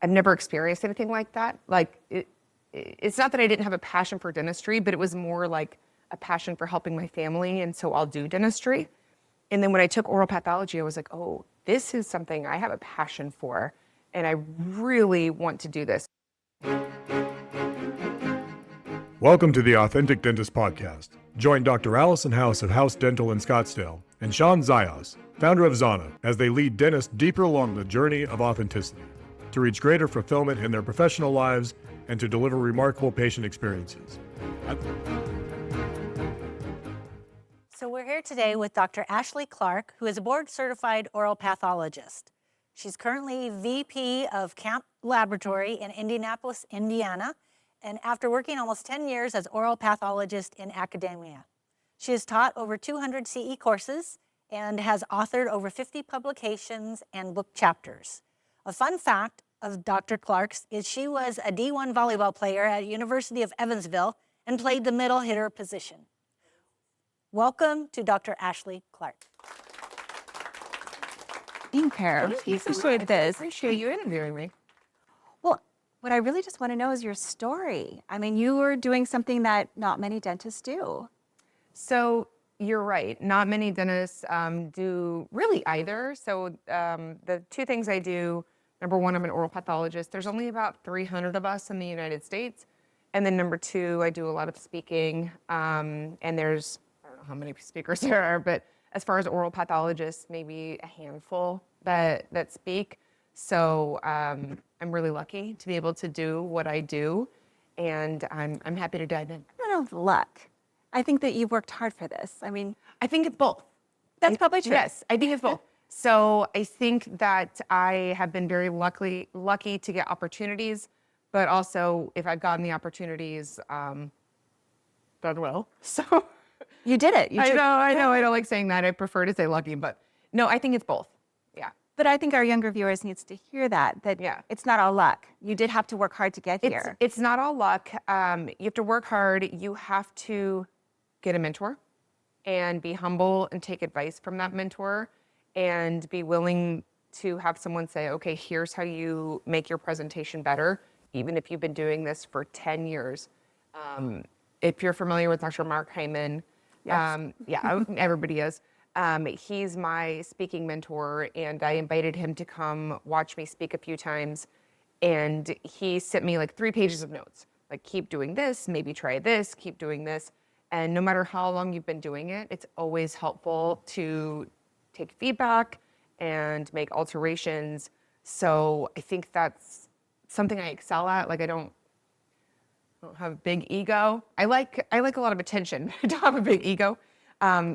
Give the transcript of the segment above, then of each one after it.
I've never experienced anything like that. Like it's not that I didn't have a passion for dentistry, but it was more like a passion for helping my family, and so I'll do dentistry. And then when I took oral pathology, I was like, oh, this is something I have a passion for, and I really want to do this. Welcome to the Authentic Dentist Podcast. Join Dr. Allison House of House Dental in Scottsdale and Sean Zayas, founder of Zana, as they lead dentists deeper along the journey of authenticity to reach greater fulfillment in their professional lives and to deliver remarkable patient experiences. So we're here today with Dr. Ashley Clark, who is a board-certified oral pathologist. She's currently VP of Camp Laboratory in Indianapolis, Indiana, and after working almost 10 years as oral pathologist in academia. She has taught over 200 CE courses and has authored over 50 publications and book chapters. A fun fact of Dr. Clark's is she was a D1 volleyball player at University of Evansville and played the middle hitter position. Welcome to Dr. Ashley Clark. Being here. Thank you so Appreciate much. this. Appreciate you interviewing me. Well, what I really just want to know is your story. I mean, you were doing something that not many dentists do. So you're right. Not many dentists do really either. So the two things I do, number one, I'm an oral pathologist. There's only about 300 of us in the United States. And then number two, I do a lot of speaking. And there's, I don't know how many speakers there are, but as far as oral pathologists, maybe a handful that speak. So I'm really lucky to be able to do what I do. And I'm happy to dive in. I don't know, luck. I think that you've worked hard for this. I mean, I think it's both. that's probably true. Yes, I think it's both. So I think that I have been very lucky to get opportunities, but also if I've gotten the opportunities, done well. So You did it. I know. I don't like saying that. I prefer to say lucky, but no, I think it's both. Yeah. But I think our younger viewers needs to hear that Yeah. it's not all luck. You did have to work hard to get here. It's not all luck. You have to work hard. You have to get a mentor and be humble and take advice from that mentor and be willing to have someone say, okay, here's how you make your presentation better, even if you've been doing this for 10 years. If you're familiar with Dr. Mark Hyman, Yes. yeah, everybody is. He's my speaking mentor, and I invited him to come watch me speak a few times. And he sent me like 3 pages of notes, like keep doing this, maybe try this, keep doing this. And no matter how long you've been doing it, it's always helpful to take feedback and make alterations. So I think that's something I excel at. Like I don't have a big ego. I like a lot of attention. I don't have a big ego.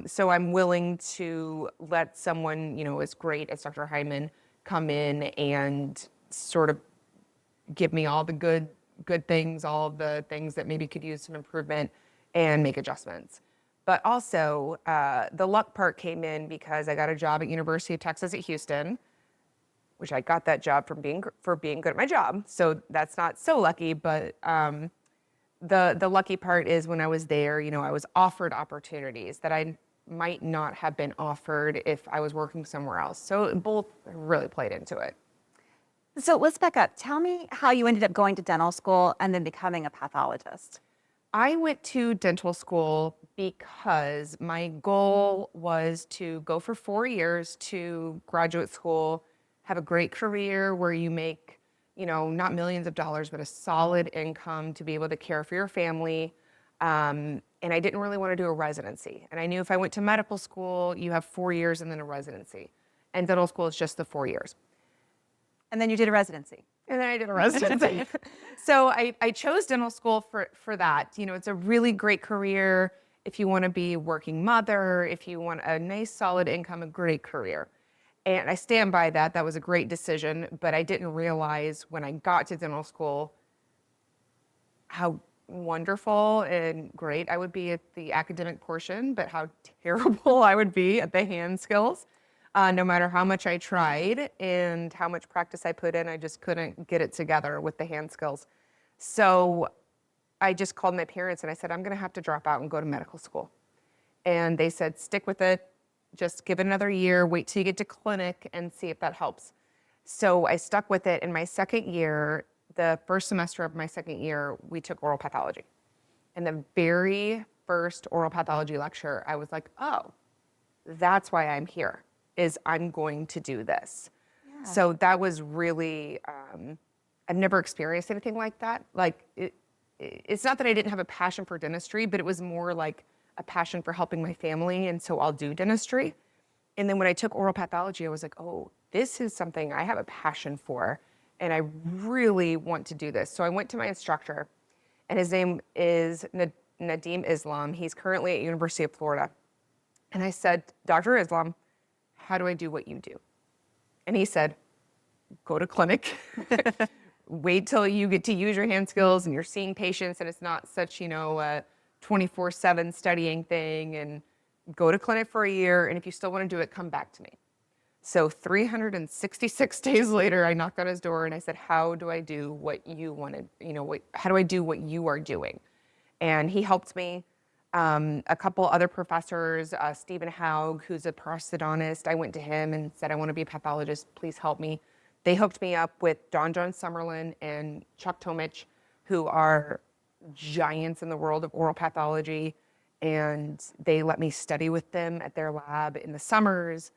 So I'm willing to let someone, as great as Dr. Hyman come in and sort of give me all the good things, all of the things that maybe could use some improvement and make adjustments. But also the luck part came in because I got a job at University of Texas at Houston, which I got that job for being good at my job. So that's not so lucky, but the lucky part is when I was there, I was offered opportunities that I might not have been offered if I was working somewhere else. So both really played into it. So let's back up. Tell me how you ended up going to dental school and then becoming a pathologist. I went to dental school because my goal was to go for 4 years to graduate school, have a great career where you make, not millions of dollars, but a solid income to be able to care for your family. And I didn't really want to do a residency. And I knew if I went to medical school, you have 4 years and then a residency. And dental school is just the 4 years. And then you did a residency. And then I did a residency. So I chose dental school for that. It's a really great career if you want to be a working mother, if you want a nice solid income, a great career. And I stand by that. That was a great decision, but I didn't realize when I got to dental school how wonderful and great I would be at the academic portion, but how terrible I would be at the hand skills. No matter how much I tried and how much practice I put in, I just couldn't get it together with the hand skills. So I just called my parents and I said, I'm going to have to drop out and go to medical school. And they said, stick with it. Just give it another year, wait till you get to clinic and see if that helps. So I stuck with it. In my second year, the first semester of my second year, we took oral pathology. And the very first oral pathology lecture, I was like, oh, that's why I'm here, is I'm going to do this. Yeah. So that was really, I've never experienced anything like that. Like, it's not that I didn't have a passion for dentistry, but it was more like a passion for helping my family. And so I'll do dentistry. And then when I took oral pathology, I was like, oh, this is something I have a passion for. And I really want to do this. So I went to my instructor, and his name is Nadim Islam. He's currently at University of Florida. And I said, Dr. Islam, how do I do what you do? And he said, go to clinic, wait till you get to use your hand skills and you're seeing patients and it's not such, a 24/7 studying thing, and go to clinic for a year. And if you still want to do it, come back to me. So 366 days later, I knocked on his door and I said, how do I do what you wanted? How do I do what you are doing? And he helped me. A couple other professors, Stephen Haug, who's a prosthodontist, I went to him and said, I want to be a pathologist, please help me. They hooked me up with John Summerlin and Chuck Tomich, who are giants in the world of oral pathology. And they let me study with them at their lab in the summers,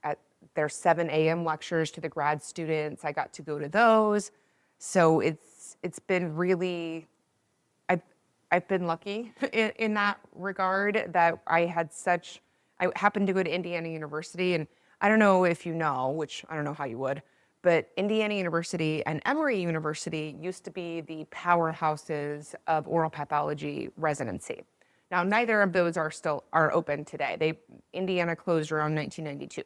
at their 7 a.m. lectures to the grad students. I got to go to those. So it's been really, I've been lucky in that regard, that I happened to go to Indiana University, and I don't know if you know, which I don't know how you would, but Indiana University and Emory University used to be the powerhouses of oral pathology residency. Now, neither of those are open today. Indiana closed around 1992,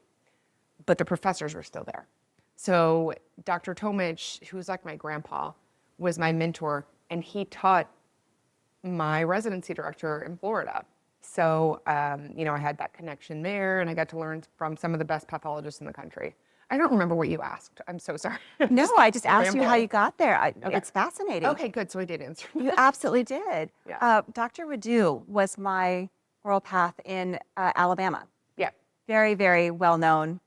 but the professors were still there. So Dr. Tomich, who's like my grandpa, was my mentor, and he taught my residency director in Florida. So, I had that connection there, and I got to learn from some of the best pathologists in the country. I don't remember what you asked. I'm so sorry. No, I just asked you how rambling. you got there. Okay. It's fascinating. Okay, good. So I did answer. You absolutely did. Yeah. Dr. Radu was my oral path in Alabama. Yeah. Very, very well known.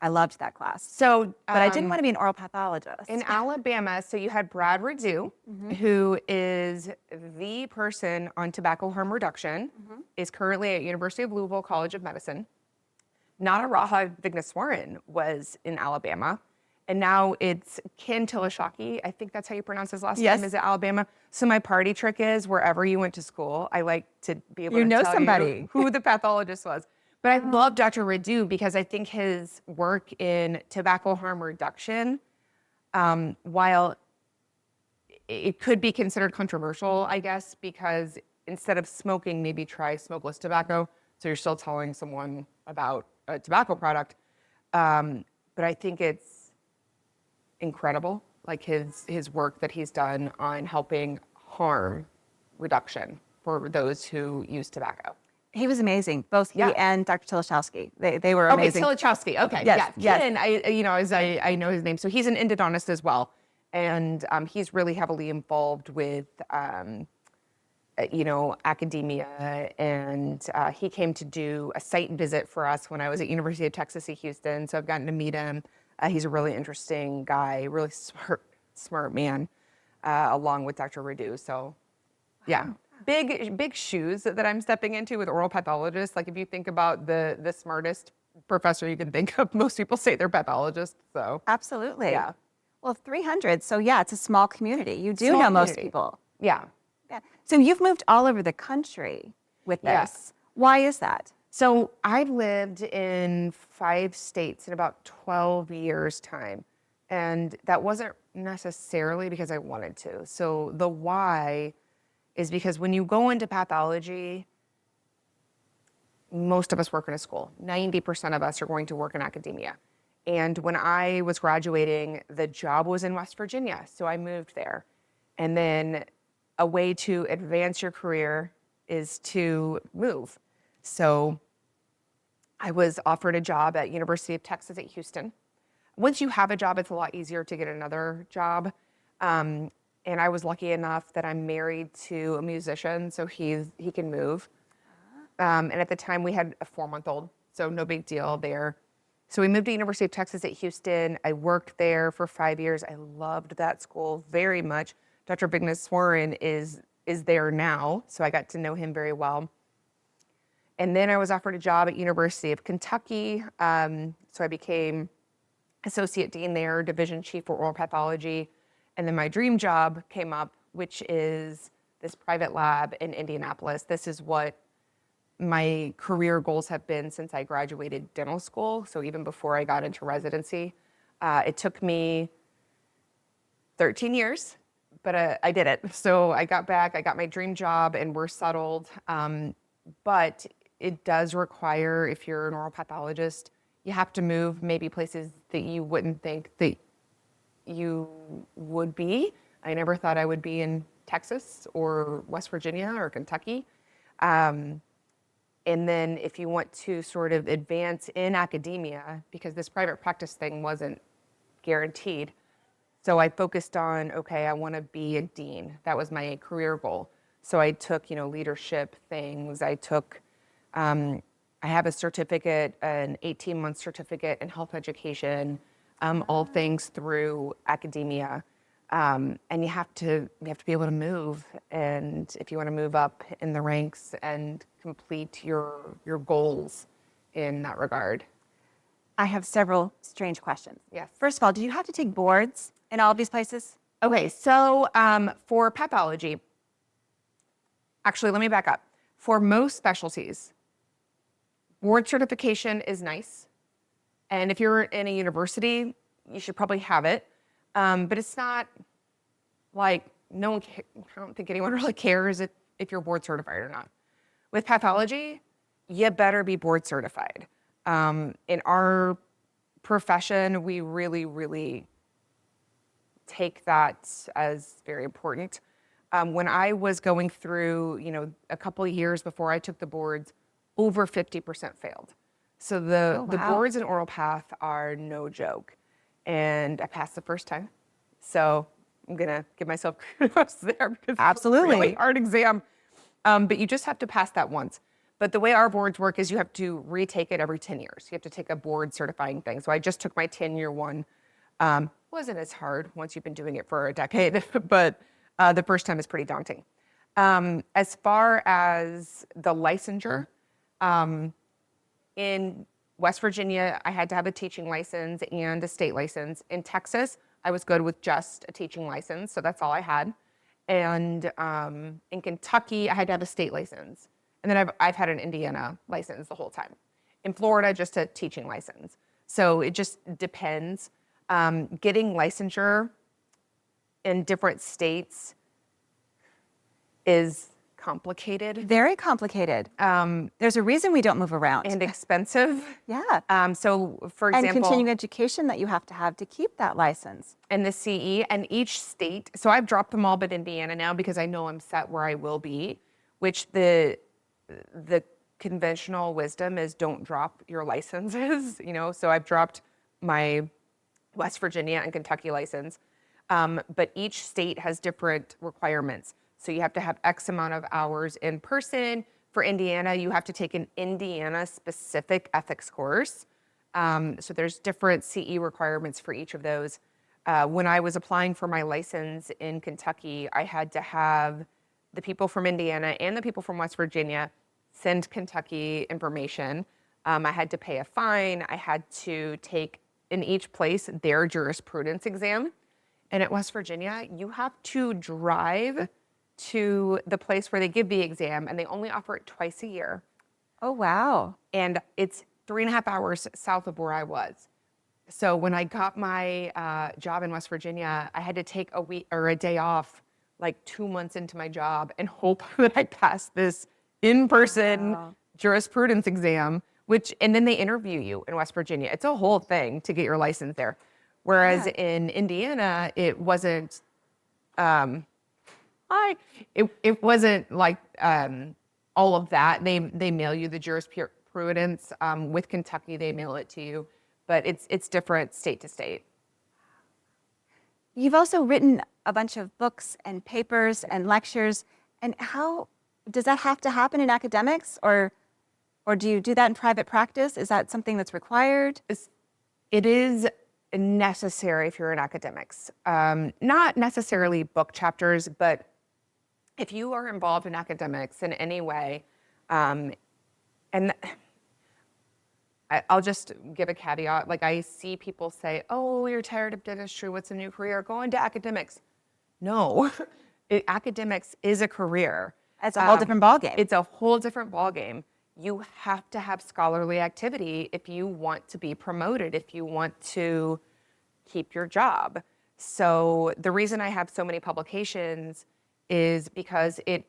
I loved that class. So, But I didn't want to be an oral pathologist. in Alabama, so you had Brad Radu, who is the person on tobacco harm reduction, is currently at University of Louisville College of Medicine. Nataraja Vigneswaran was in Alabama, and now it's Ken Tilashaki. I think that's how you pronounce his last Yes. name, is at Alabama. So my party trick is, wherever you went to school, I like to be able You to know tell somebody. you who the pathologist was. But I love Dr. Radu because I think his work in tobacco harm reduction, while it could be considered controversial, I guess, because instead of smoking, maybe try smokeless tobacco. So you're still telling someone about a tobacco product. But I think it's incredible, like his work that he's done on helping harm reduction for those who use tobacco. He was amazing. Both he Yeah. and Dr. Tilashowski. They were amazing. Okay, Tilachowski. Okay, Yes, yeah. yes. Ken, I know his name. So he's an endodontist as well, and he's really heavily involved with, academia. And he came to do a site visit for us when I was at University of Texas at Houston. So I've gotten to meet him. He's a really interesting guy, really smart man, along with Dr. Radu. So, yeah. Big shoes that I'm stepping into with oral pathologists. Like, if you think about the smartest professor you can think of, most people say they're pathologists. So Absolutely. yeah, Well, 300. So yeah, it's a small community. You do Small know most community. people. yeah. Yeah. So you've moved all over the country with this. Yes. Why is that? So I've lived in 5 states in about 12 years' time, and that wasn't necessarily because I wanted to. So the why is because when you go into pathology, most of us work in a school. 90% of us are going to work in academia. And when I was graduating, the job was in West Virginia, so I moved there. And then a way to advance your career is to move. So I was offered a job at University of Texas at Houston. Once you have a job, it's a lot easier to get another job. And I was lucky enough that I'm married to a musician, so he can move. And at the time, we had a 4-month-old, so no big deal there. So we moved to University of Texas at Houston. I worked there for 5 years. I loved that school very much. Dr. Bigness-Warren is there now, so I got to know him very well. And then I was offered a job at University of Kentucky. So I became associate dean there, division chief for oral pathology. And then my dream job came up, which is this private lab in Indianapolis. This is what my career goals have been since I graduated dental school. So even before I got into residency, it took me 13 years, but I did it. So I got back, I got my dream job, and we're settled. But it does require, if you're an oral pathologist, you have to move maybe places that you wouldn't think that you would be. I never thought I would be in Texas or West Virginia or Kentucky. And then if you want to sort of advance in academia, because this private practice thing wasn't guaranteed, so I focused on, okay, I want to be a dean. That was my career goal. So I took, leadership things. I took, I have a certificate, an 18-month certificate in health education, all things through academia. And you have to be able to move. And if you want to move up in the ranks and complete your goals in that regard. I have several strange questions. Yes. First of all, do you have to take boards in all of these places? Okay, so for pathology, actually, let me back up. For most specialties, board certification is nice. And if you're in a university, you should probably have it. But it's not like I don't think anyone really cares if you're board certified or not. With pathology, you better be board certified. In our profession, we really, really take that as very important. When I was going through, a couple of years before I took the boards, over 50% failed. So the boards in oral path are no joke. And I passed the first time. So I'm gonna give myself kudos there because Absolutely. it's a really hard exam. But you just have to pass that once. But the way our boards work is you have to retake it every 10 years. You have to take a board certifying thing. So I just took my 10-year one. Wasn't as hard once you've been doing it for a decade, but the first time is pretty daunting. As far as the licensure, in West Virginia, I had to have a teaching license and a state license. In Texas, I was good with just a teaching license, so that's all I had. And in Kentucky, I had to have a state license. And then I've had an Indiana license the whole time. In Florida, just a teaching license. So it just depends. Getting licensure in different states is complicated. Very complicated. There's a reason we don't move around. And expensive. Yeah. So for And example, continuing education that you have to keep that license. and the CE and each state, so I've dropped them all but Indiana now because I know I'm set where I will be, which the conventional wisdom is don't drop your licenses, so I've dropped my West Virginia and Kentucky license, but each state has different requirements. So you have to have X amount of hours in person. For Indiana, you have to take an Indiana-specific ethics course. So there's different CE requirements for each of those. When I was applying for my license in Kentucky, I had to have the people from Indiana and the people from West Virginia send Kentucky information. I had to pay a fine. I had to take, in each place, their jurisprudence exam. And at West Virginia, you have to drive to the place where they give the exam, and they only offer it twice a year. Oh, wow. And it's 3.5 hours south of where I was. So when I got my job in West Virginia, I had to take a week or a day off, like 2 months into my job, and hope that I passed this in-person jurisprudence exam, and then they interview you in West Virginia. It's a whole thing to get your license there. Whereas in Indiana, it wasn't, it wasn't like all of that. They mail you the jurisprudence. With Kentucky, they mail it to you, but it's different state to state. You've also written a bunch of books and papers and lectures. And how does that have to happen in academics, or do you do that in private practice? Is that something that's required? It is necessary if you're in academics. Not necessarily book chapters, but if you are involved in academics in any way, and I'll just give a caveat. Like I see people say, "Oh, you're tired of dentistry. What's a new career? Go into academics." No, academics is a career. It's a whole different ballgame. It's a whole different ballgame. You have to have scholarly activity if you want to be promoted, if you want to keep your job. So the reason I have so many publications is because it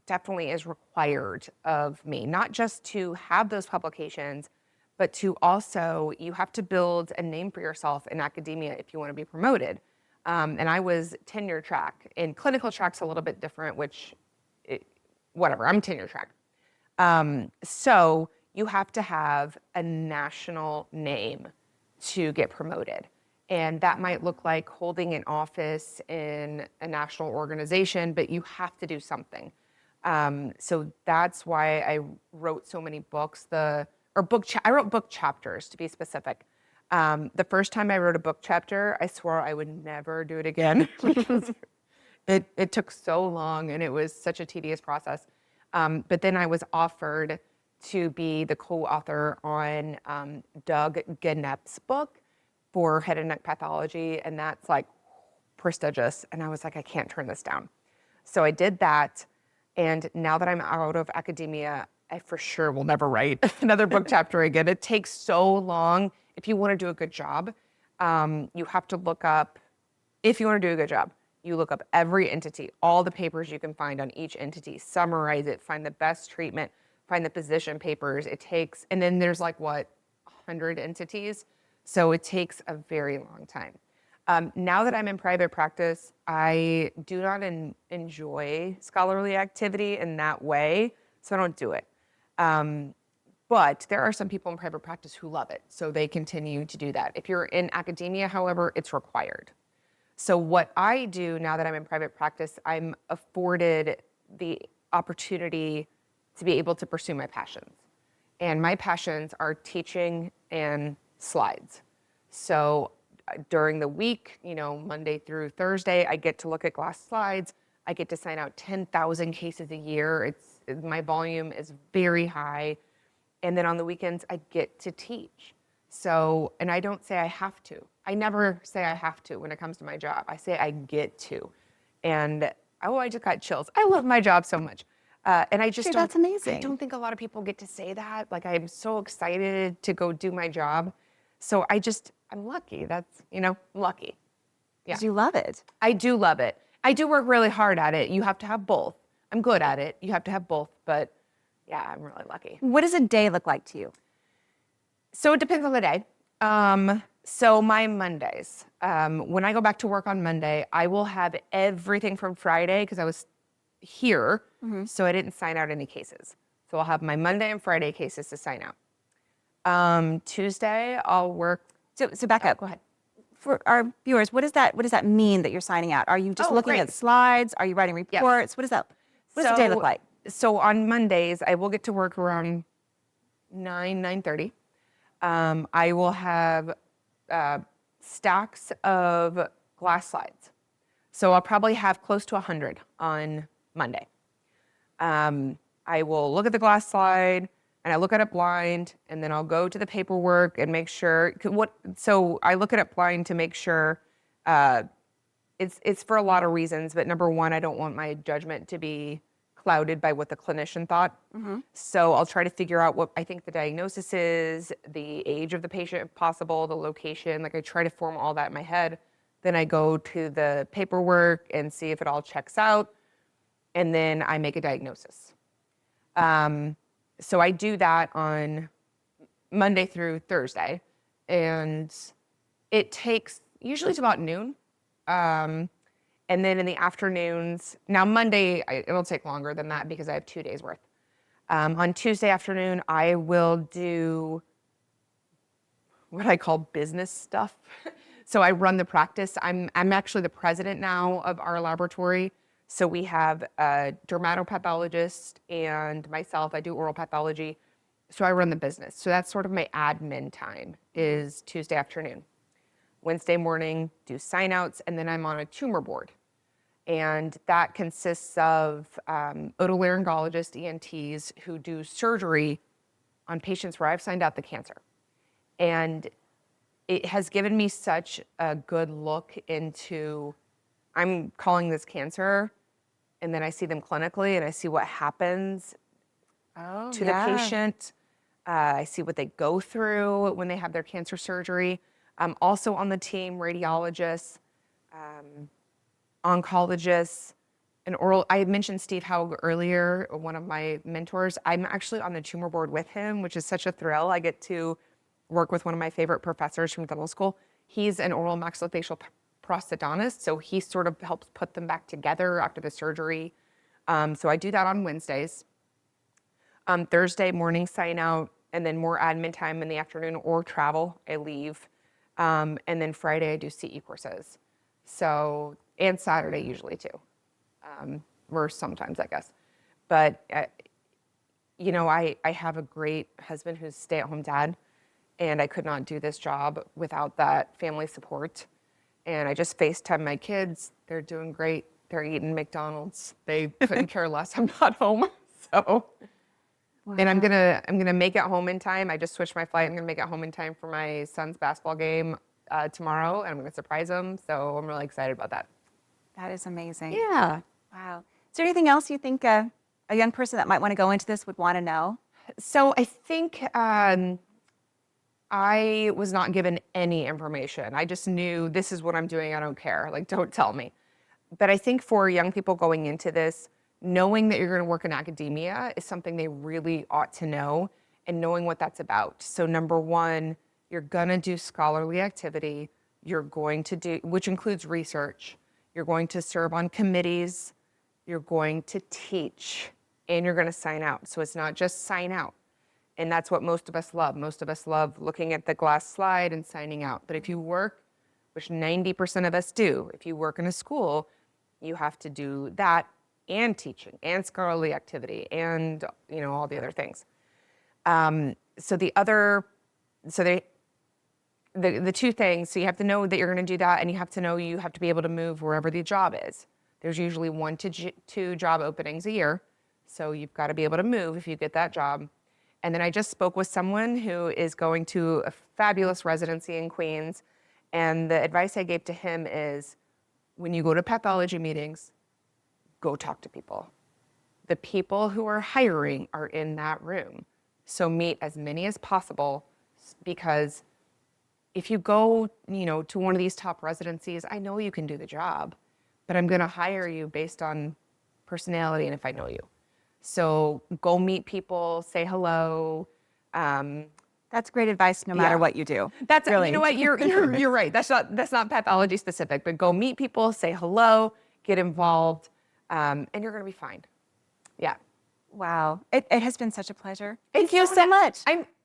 definitely is required of me, not just to have those publications, but to also, you have to build a name for yourself in academia if you want to be promoted. And I was tenure track. In clinical track's a little bit different, whatever, I'm tenure track. So you have to have a national name to get promoted. And that might look like holding an office in a national organization, but you have to do something. So that's why I wrote so many books. I wrote book chapters, to be specific. The first time I wrote a book chapter, I swore I would never do it again because it took so long and it was such a tedious process. But then I was offered to be the co-author on Doug Gennep's book for head and neck pathology, and that's like prestigious. And I was like, I can't turn this down. So I did that, and now that I'm out of academia, I for sure will never write another book chapter again. It takes so long. If you want to do a good job, you have to look up, if you want to do a good job, you look up every entity, all the papers you can find on each entity, summarize it, find the best treatment, find the position papers. And then there's like, 100 entities? So it takes a very long time. Now that I'm in private practice, I do not enjoy scholarly activity in that way, so I don't do it. But there are some people in private practice who love it, so they continue to do that. If you're in academia, however, it's required. So what I do now that I'm in private practice, I'm afforded the opportunity to be able to pursue my passions. And my passions are teaching and slides. So during the week, Monday through Thursday, I get to look at glass slides. I get to sign out 10,000 cases a year. My volume is very high. And then on the weekends, I get to teach. So, and I don't say I have to. I never say I have to when it comes to my job. I say I get to. And, I just got chills. I love my job so much. And I just That's amazing. I don't think a lot of people get to say that. Like, I'm so excited to go do my job. So I'm lucky. That's, lucky. Yeah. 'Cause you love it. I do love it. I do work really hard at it. You have to have both. I'm good at it. You have to have both. But yeah, I'm really lucky. What does a day look like to you? So it depends on the day. So my Mondays, when I go back to work on Monday, I will have everything from Friday because I was here, so I didn't sign out any cases. So I'll have my Monday and Friday cases to sign out. Tuesday, I'll work. So back up. Go ahead. For our viewers, what does that mean that you're signing out? Are you just looking great. at slides? Are you writing reports? What does the day look like? So on Mondays, I will get to work around 9:30. I will have stacks of glass slides. So I'll probably have close to 100 on Monday. I will look at the glass slide and I look at it blind, and then I'll go to the paperwork and make sure so I look at it blind to make sure it's for a lot of reasons, but number one, I don't want my judgment to be clouded by what the clinician thought. So I'll try to figure out what I think the diagnosis is, the age of the patient if possible, the location. Like I try to form all that in my head. Then I go to the paperwork and see if it all checks out. And then I make a diagnosis. So I do that on Monday through Thursday. And it takes, usually it's about noon. And then in the afternoons, now Monday, it'll take longer than that because I have 2 days worth. On Tuesday afternoon, I will do what I call business stuff. So I run the practice. I'm actually the president now of our laboratory. So we have a dermatopathologist and myself. I do oral pathology. So I run the business. So that's sort of my admin time is Tuesday afternoon. Wednesday morning, do sign outs, and then I'm on a tumor board. And that consists of otolaryngologists, ENTs, who do surgery on patients where I've signed out the cancer. And it has given me such a good look into, I'm calling this cancer, and then I see them clinically and I see what happens to the patient. I see what they go through when they have their cancer surgery. Also on the team, radiologists, oncologists, I had mentioned Steve Haug earlier, one of my mentors. I'm actually on the tumor board with him, which is such a thrill. I get to work with one of my favorite professors from dental school. He's an oral maxillofacial prosthodontist, so he sort of helps put them back together after the surgery. So I do that on Wednesdays. Thursday morning sign out, and then more admin time in the afternoon or travel, I leave. And then Friday I do CE courses. So, and Saturday usually too. Or sometimes, I guess. But, you know, I have a great husband who's a stay-at-home dad, and I could not do this job without that family support. And I just FaceTime my kids. They're doing great. They're eating McDonald's. They couldn't care less. I'm not home. So, and I'm gonna make it home in time. I just switched my flight. I'm gonna make it home in time for my son's basketball game tomorrow, and I'm gonna surprise him. So I'm really excited about that. That is amazing. Yeah. Wow. Is there anything else you think a young person that might want to go into this would want to know? So I think I was not given any information. I just knew this is what I'm doing. I don't care. Like, don't tell me. But I think for young people going into this, knowing that you're going to work in academia is something they really ought to know, and knowing what that's about. So number one, you're going to do scholarly activity. You're going to do, which includes research. You're going to serve on committees. You're going to teach, and you're going to sign out. So it's not just sign out. And that's what most of us love. Most of us love looking at the glass slide and signing out. But if you work, which 90% of us do, if you work in a school, you have to do that and teaching and scholarly activity and, you know, all the other things. The two things, so you have to know that you're going to do that, and you have to know you have to be able to move wherever the job is. There's usually 1 to 2 job openings a year. So you've got to be able to move if you get that job. And then I just spoke with someone who is going to a fabulous residency in Queens. And the advice I gave to him is, when you go to pathology meetings, go talk to people. The people who are hiring are in that room. So meet as many as possible, because if you go, you know, to one of these top residencies, I know you can do the job, but I'm going to hire you based on personality and if I know you. So go meet people, say hello. That's great advice no matter what you do. That's really. You know what, you're right. That's not pathology specific, but go meet people, say hello, get involved, and you're going to be fine. Yeah. Wow. It has been such a pleasure. Thank you so much.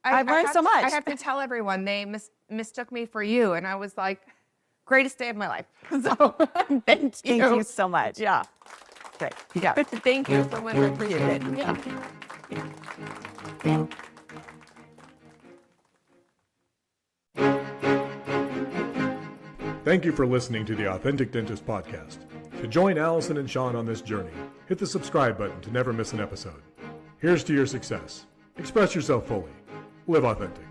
I've learned so much. I have to tell everyone, they mistook me for you, and I was like, greatest day of my life. So thank you. Thank you so much. Yeah. Great. Yeah. Thank you so much. I appreciate it. Yeah. Thank you for listening to the Authentic Dentist Podcast. To join Allison and Sean on this journey, hit the subscribe button to never miss an episode. Here's to your success. Express yourself fully. Live authentic.